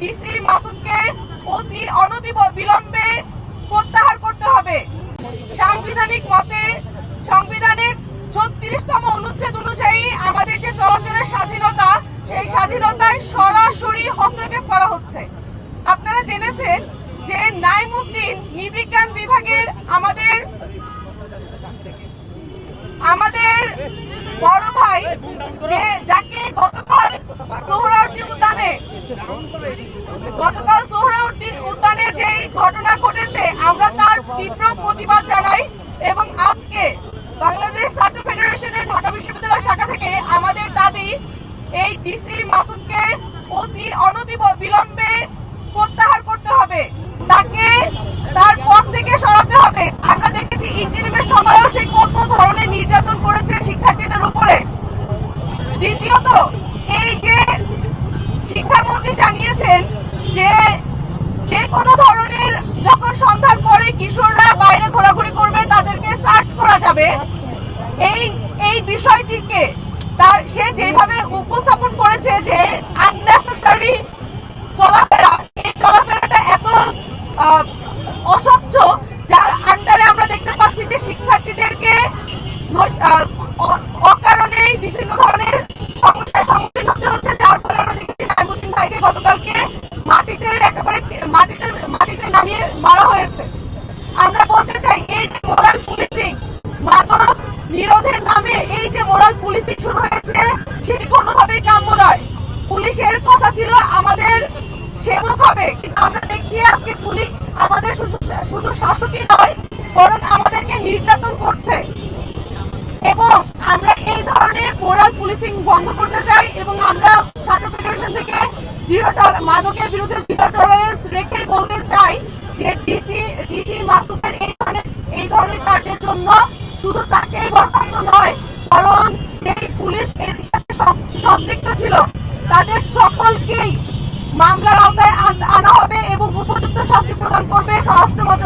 DC মাসুদকে অতি অনতিবিলম্বে প্রত্যাহার করতে হবে। সাংবিধানিক মতে সংবিধানের ৩৬তম অনুচ্ছেদ অনুযায়ী আমাদের যে চলাচলের স্বাধীনতা, সেই স্বাধীনতায় সরাসরি হস্তক্ষেপ করা হচ্ছে। আপনারা জেনেছেন যে নাইমুদ্দিন নৃবিজ্ঞান বিভাগের আমাদের বড় ভাই, যে যাকে গতকাল সোহরাওয়ার্দী উদ্যানে যে ঘটনা ঘটেছে, আমরা তার তীব্র প্রতিবাদ জানাই এবং আজকে বাংলাদেশ ছাত্র ফেডারেশনের ঢাকা বিশ্ববিদ্যালয় শাখা থেকে আমাদের দাবি এই ডিসি মাসুদকে অতি অনতিবিলম্বে প্রত্যাহার করতে হবে, তাকে তার পদ থেকে সরাতে হবে। আমরা দেখেছি ইন্টারিমের সময়ও সে কত ধরনের নির্যাতন করেছে শিক্ষার্থীদের উপরে। দ্বিতীয়ত, এই যে শিক্ষামন্ত্রী জানিয়েছেন যে যে কোনো ধরনের যখন সন্ধ্যার পরে কিশোররা বাইরে ঘোরাঘুরি করবে তাদেরকে সার্চ করা যাবে, এই বিষয়টিকে সে যেভাবে উপস্থাপন করেছে যে আননেসেসারি চলাফেরা, এই চলাফেরাটা এত অস্বচ্ছ, যার আন্ডারে আমরা দেখতে পাচ্ছি যে শিক্ষার্থীদেরকে অকারণেই বিভিন্ন ধরনের সমস্যার সম্মুখীন হতে হচ্ছে। যার ফলে আমরা দেখছি নাইমুদ্দিন ভাইকে গতকালকে মাটিতে নামিয়ে মারা হয়েছে। আমরা বলতে চাই, এই যে মোরাল পুলিশিং, মাদক নিরোধের নামে এই যে মোরাল পুলিশিং শুরু হয়েছে, সেটি কোনোভাবেই কাম্য নয়। পুলিশের কথা ছিল আমাদের সেবক হবে, কিন্তু আমরা দেখছি আজকে পুলিশ আমাদের শুধু শাসকই নয়, বরং আমাদেরকে নির্যাতন করছে। এবং আমরা এই ধরনের মোরাল পুলিশিং বন্ধ করতে চাই এবং আমরা ছাত্র ফেডারেশন থেকে মাদকের বিরুদ্ধে জিরো টলারেন্স রেখে বলতে চাই যে ডিসি মাসুদের এই ধরনের কাজের জন্য শুধু তাকেই বরখাস্ত নয়, বরং সেই পুলিশ এর সাথে সম্পৃক্ত ছিল তাদের সকলকেই মামলার আওতায় আনা হবে এবং উপযুক্ত শাস্তি প্রদান করবে স্বরাষ্ট্র মন্ত্রণালয়।